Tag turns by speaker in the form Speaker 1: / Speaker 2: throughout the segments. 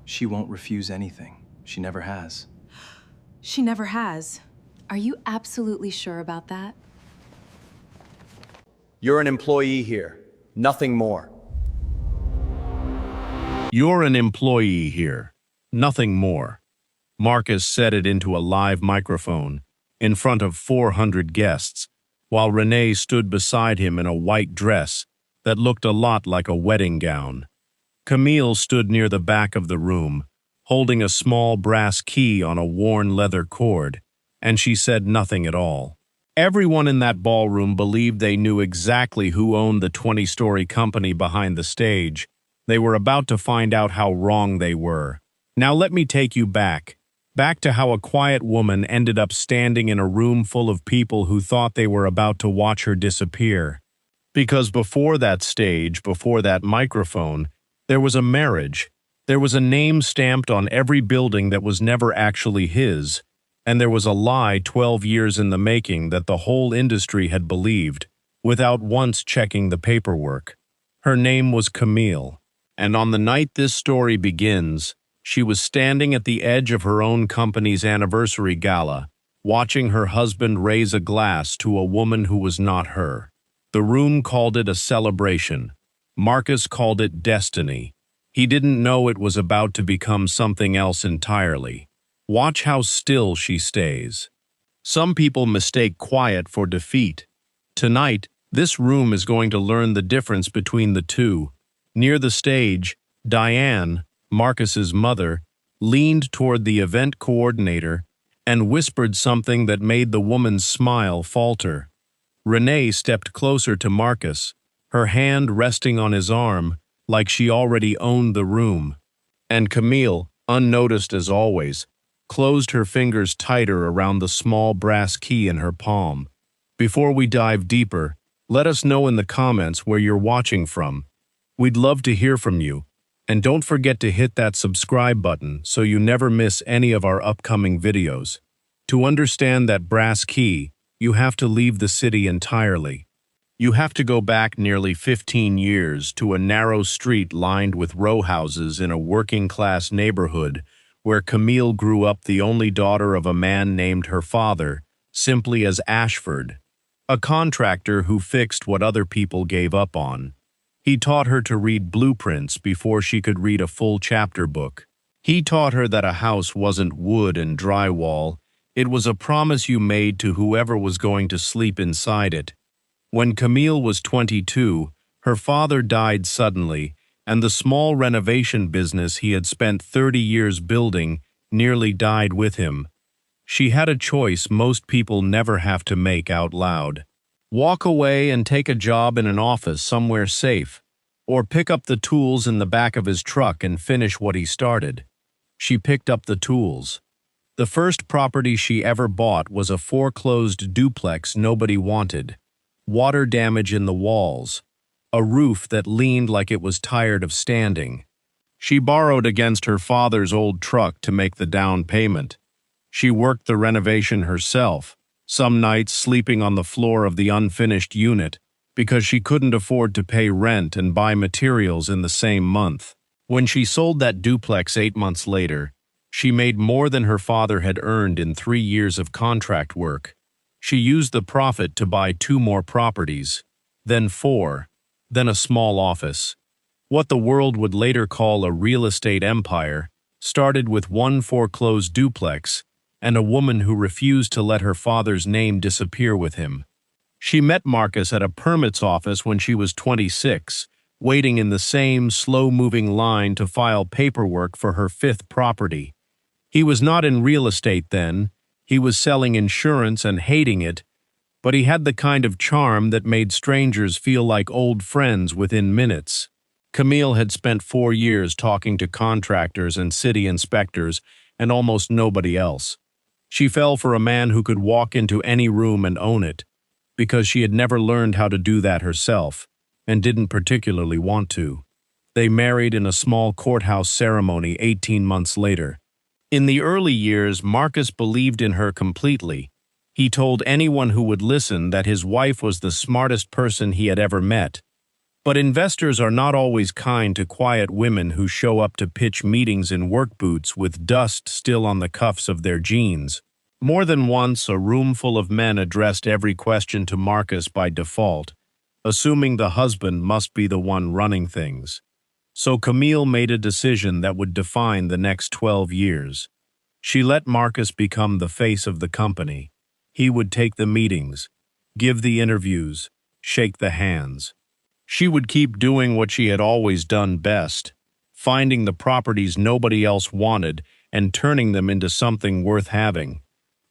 Speaker 1: She won't refuse anything. She never has.
Speaker 2: She never has. Are you absolutely sure about that?
Speaker 3: You're an employee here, nothing more.
Speaker 4: You're an employee here, nothing more. Marcus said it into a live microphone in front of 400 guests, while Renee stood beside him in a white dress that looked a lot like a wedding gown. Camille stood near the back of the room, holding a small brass key on a worn leather cord, and she said nothing at all. Everyone in that ballroom believed they knew exactly who owned the 20-story company behind the stage. They were about to find out how wrong they were. Now let me take you back to how a quiet woman ended up standing in a room full of people who thought they were about to watch her disappear. Because before that stage, before that microphone, there was a marriage. There was a name stamped on every building that was never actually his, and there was a lie 12 years in the making that the whole industry had believed, without once checking the paperwork. Her name was Camille. And on the night this story begins, she was standing at the edge of her own company's anniversary gala, watching her husband raise a glass to a woman who was not her. The room called it a celebration. Marcus called it destiny. He didn't know it was about to become something else entirely. Watch how still she stays. Some people mistake quiet for defeat. Tonight, this room is going to learn the difference between the two. Near the stage, Diane, Marcus's mother, leaned toward the event coordinator and whispered something that made the woman's smile falter. Renee stepped closer to Marcus, her hand resting on his arm like she already owned the room. And Camille, unnoticed as always, closed her fingers tighter around the small brass key in her palm. Before we dive deeper, let us know in the comments where you're watching from. We'd love to hear from you, and don't forget to hit that subscribe button so you never miss any of our upcoming videos. To understand that brass key, you have to leave the city entirely. You have to go back nearly 15 years to a narrow street lined with row houses in a working-class neighborhood where Camille grew up, the only daughter of a man named her father, simply as Ashford, a contractor who fixed what other people gave up on. He taught her to read blueprints before she could read a full chapter book. He taught her that a house wasn't wood and drywall. It was a promise you made to whoever was going to sleep inside it. When Camille was 22, her father died suddenly, and the small renovation business he had spent 30 years building nearly died with him. She had a choice most people never have to make out loud. Walk away and take a job in an office somewhere safe, or pick up the tools in the back of his truck and finish what he started. She picked up the tools. The first property she ever bought was a foreclosed duplex nobody wanted. Water damage in the walls. A roof that leaned like it was tired of standing. She borrowed against her father's old truck to make the down payment. She worked the renovation herself, some nights sleeping on the floor of the unfinished unit because she couldn't afford to pay rent and buy materials in the same month. When she sold that duplex 8 months later, she made more than her father had earned in 3 years of contract work. She used the profit to buy 2 more properties, then 4, then a small office. What the world would later call a real estate empire started with 1 foreclosed duplex and a woman who refused to let her father's name disappear with him. She met Marcus at a permits office when she was 26, waiting in the same slow-moving line to file paperwork for her 5th property. He was not in real estate then. He was selling insurance and hating it, but he had the kind of charm that made strangers feel like old friends within minutes. Camille had spent 4 years talking to contractors and city inspectors and almost nobody else. She fell for a man who could walk into any room and own it, because she had never learned how to do that herself, and didn't particularly want to. They married in a small courthouse ceremony 18 months later. In the early years, Marcus believed in her completely. He told anyone who would listen that his wife was the smartest person he had ever met. But investors are not always kind to quiet women who show up to pitch meetings in work boots with dust still on the cuffs of their jeans. More than once, a room full of men addressed every question to Marcus by default, assuming the husband must be the one running things. So Camille made a decision that would define the next 12 years. She let Marcus become the face of the company. He would take the meetings, give the interviews, shake the hands. She would keep doing what she had always done best, finding the properties nobody else wanted and turning them into something worth having.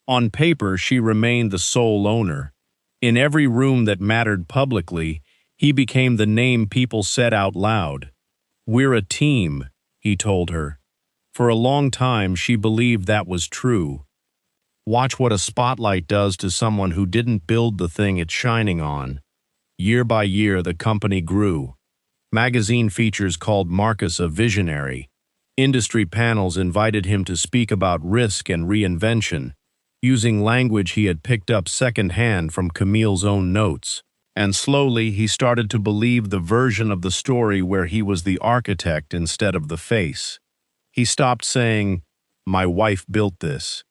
Speaker 4: On paper, she remained the sole owner. In every room that mattered publicly, he became the name people said out loud. "We're a team," he told her. For a long time, she believed that was true. Watch what a spotlight does to someone who didn't build the thing it's shining on. Year by year, the company grew. Magazine features called Marcus a visionary. Industry panels invited him to speak about risk and reinvention, using language he had picked up secondhand from Camille's own notes. And slowly, he started to believe the version of the story where he was the architect instead of the face. He stopped saying, "My wife built this."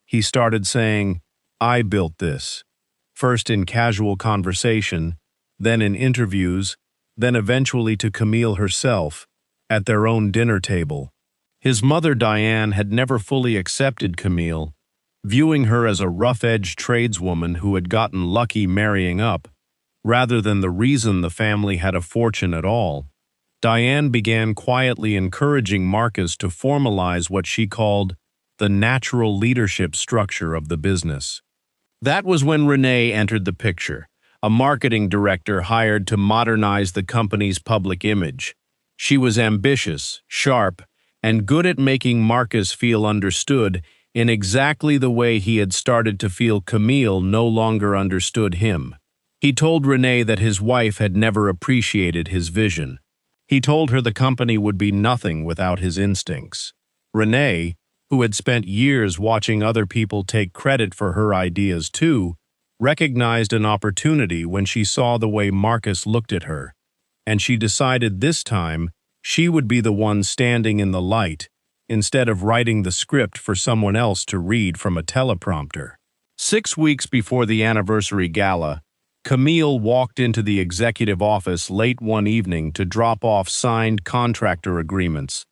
Speaker 4: He started saying, "I built this." First in casual conversation, then in interviews, then eventually to Camille herself, at their own dinner table. His mother Diane had never fully accepted Camille, viewing her as a rough-edged tradeswoman who had gotten lucky marrying up, rather than the reason the family had a fortune at all. Diane began quietly encouraging Marcus to formalize what she called the natural leadership structure of the business. That was when Renee entered the picture, a marketing director hired to modernize the company's public image. She was ambitious, sharp, and good at making Marcus feel understood in exactly the way he had started to feel Camille no longer understood him. He told Renee that his wife had never appreciated his vision. He told her the company would be nothing without his instincts. Renee, who had spent years watching other people take credit for her ideas too, recognized an opportunity when she saw the way Marcus looked at her, and she decided this time she would be the one standing in the light instead of writing the script for someone else to read from a teleprompter. 6 weeks before the anniversary gala, Camille walked into the executive office late one evening to drop off signed contractor agreements.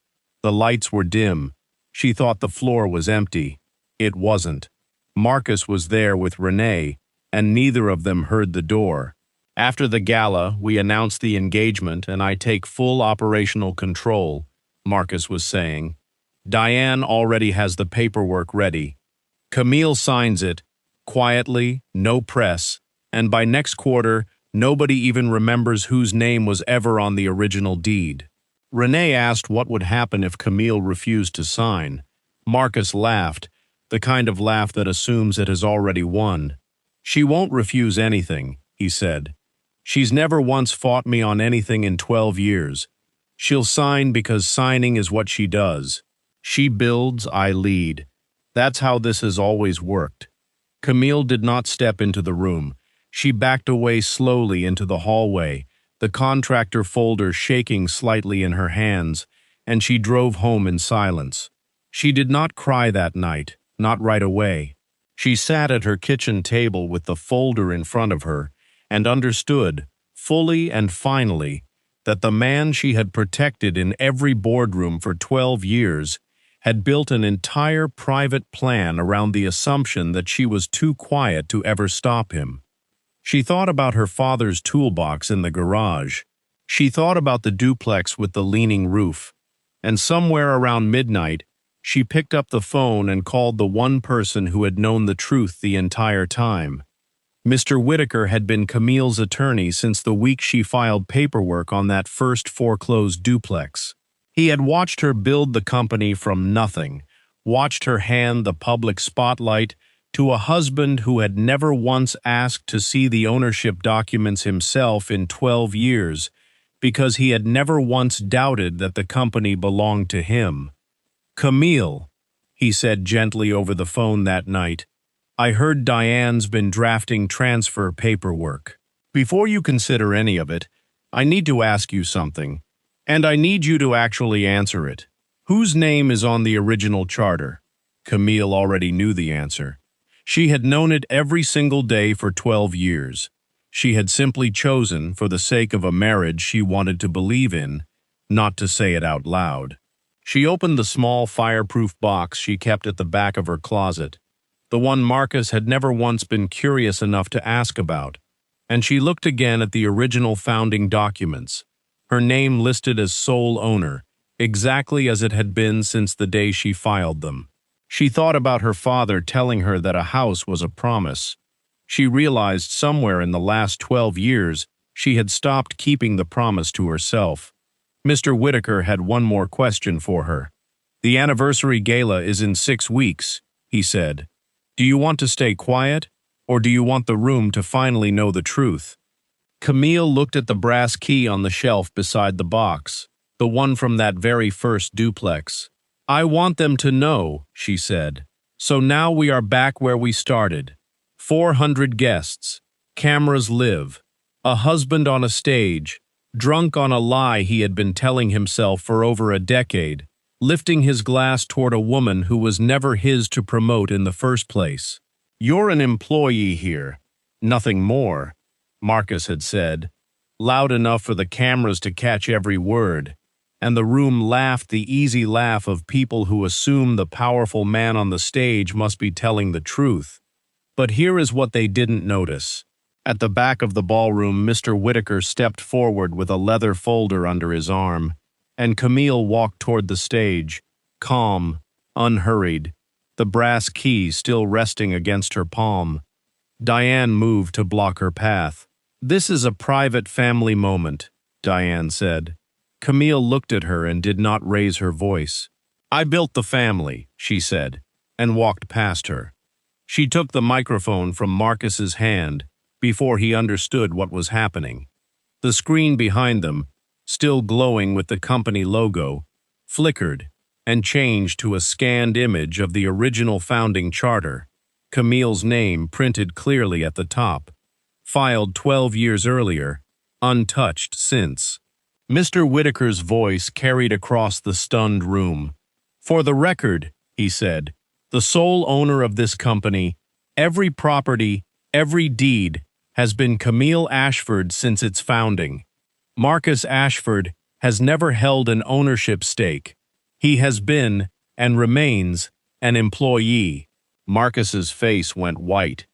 Speaker 4: The lights were dim. She thought the floor was empty. It wasn't. Marcus was there with Renee, and neither of them heard the door. "After the gala, we announce the engagement and I take full operational control," Marcus was saying. "Diane already has the paperwork ready. Camille signs it, quietly, no press, and by next quarter, nobody even remembers whose name was ever on the original deed." Renee asked what would happen if Camille refused to sign. Marcus laughed, the kind of laugh that assumes it has already won. "She won't refuse anything," he said. "She's never once fought me on anything in 12 years. She'll sign because signing is what she does. She builds, I lead. That's how this has always worked." Camille did not step into the room. She backed away slowly into the hallway, the contractor folder shaking slightly in her hands, and she drove home in silence. She did not cry that night, not right away. She sat at her kitchen table with the folder in front of her and understood, fully and finally, that the man she had protected in every boardroom for 12 years had built an entire private plan around the assumption that she was too quiet to ever stop him. She thought about her father's toolbox in the garage. She thought about the duplex with the leaning roof. And somewhere around midnight, she picked up the phone and called the one person who had known the truth the entire time. Mr. Whitaker had been Camille's attorney since the week she filed paperwork on that first foreclosed duplex. He had watched her build the company from nothing, watched her hand the public spotlight to a husband who had never once asked to see the ownership documents himself in 12 years because he had never once doubted that the company belonged to him. "Camille," he said gently over the phone that night, "I heard Diane's been drafting transfer paperwork. Before you consider any of it, I need to ask you something, and I need you to actually answer it. Whose name is on the original charter? Camille already knew the answer. She had known it every single day for 12 years. She had simply chosen, for the sake of a marriage she wanted to believe in, not to say it out loud. She opened the small fireproof box she kept at the back of her closet, the one Marcus had never once been curious enough to ask about, and she looked again at the original founding documents, her name listed as sole owner, exactly as it had been since the day she filed them. She thought about her father telling her that a house was a promise. She realized somewhere in the last 12 years she had stopped keeping the promise to herself. Mr. Whitaker had one more question for her. "The anniversary gala is in 6 weeks," he said. "Do you want to stay quiet, or do you want the room to finally know the truth?" Camille looked at the brass key on the shelf beside the box, the one from that very first duplex. "I want them to know," she said. "So now we are back where we started. 400 guests, cameras live, a husband on a stage, drunk on a lie he had been telling himself for over a decade, lifting his glass toward a woman who was never his to promote in the first place. You're an employee here, nothing more," Marcus had said, loud enough for the cameras to catch every word, and the room laughed the easy laugh of people who assume the powerful man on the stage must be telling the truth. But here is what they didn't notice. At the back of the ballroom, Mr. Whitaker stepped forward with a leather folder under his arm, and Camille walked toward the stage, calm, unhurried, the brass key still resting against her palm. Diane moved to block her path. "This is a private family moment," Diane said. Camille looked at her and did not raise her voice. "I built the family," she said, and walked past her. She took the microphone from Marcus's hand before he understood what was happening. The screen behind them, still glowing with the company logo, flickered and changed to a scanned image of the original founding charter, Camille's name printed clearly at the top, filed 12 years earlier, untouched since. Mr. Whitaker's voice carried across the stunned room. "For the record," he said, "the sole owner of this company, every property, every deed, has been Camille Ashford since its founding. Marcus Ashford has never held an ownership stake. He has been, and remains, an employee." Marcus's face went white.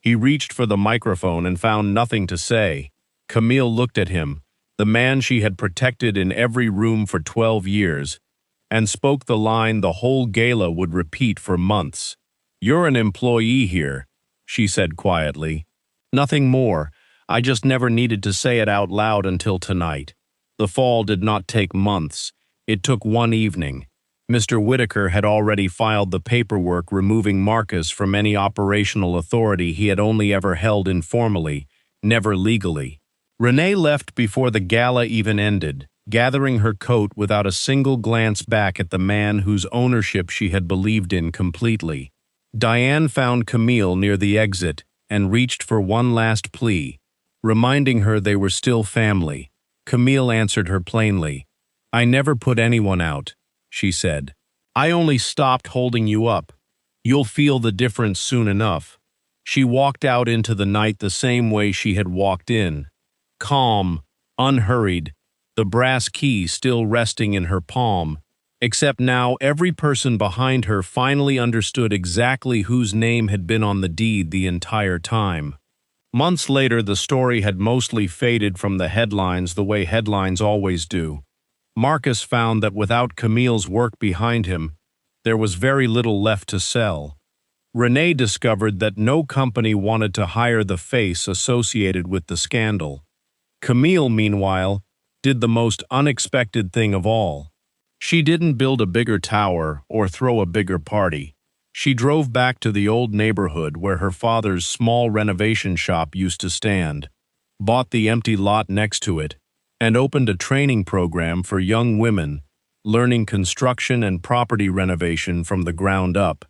Speaker 4: He reached for the microphone and found nothing to say. Camille looked at him, the man she had protected in every room for 12 years, and spoke the line the whole gala would repeat for months. "You're an employee here," she said quietly. "Nothing more. I just never needed to say it out loud until tonight. The fall did not take months. It took one evening. Mr. Whitaker had already filed the paperwork removing Marcus from any operational authority he had only ever held informally, never legally." Renee left before the gala even ended, gathering her coat without a single glance back at the man whose ownership she had believed in completely. Diane found Camille near the exit and reached for one last plea, reminding her they were still family. Camille answered her plainly. "I never put anyone out," she said. "I only stopped holding you up. You'll feel the difference soon enough." She walked out into the night the same way she had walked in, calm, unhurried, the brass key still resting in her palm, except now every person behind her finally understood exactly whose name had been on the deed the entire time. Months later, the story had mostly faded from the headlines the way headlines always do. Marcus found that without Camille's work behind him, there was very little left to sell. Renee discovered that no company wanted to hire the face associated with the scandal. Camille, meanwhile, did the most unexpected thing of all. She didn't build a bigger tower or throw a bigger party. She drove back to the old neighborhood where her father's small renovation shop used to stand, bought the empty lot next to it, and opened a training program for young women, learning construction and property renovation from the ground up,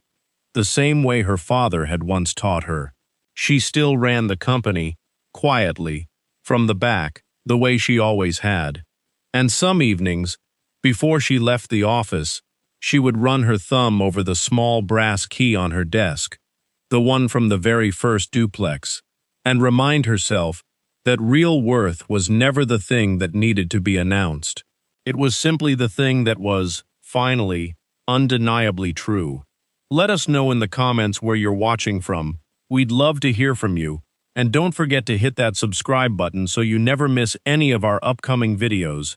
Speaker 4: the same way her father had once taught her. She still ran the company, quietly, from the back, the way she always had. And some evenings, before she left the office, she would run her thumb over the small brass key on her desk, the one from the very first duplex, and remind herself that real worth was never the thing that needed to be announced. It was simply the thing that was, finally, undeniably true. Let us know in the comments where you're watching from. We'd love to hear from you, and don't forget to hit that subscribe button so you never miss any of our upcoming videos.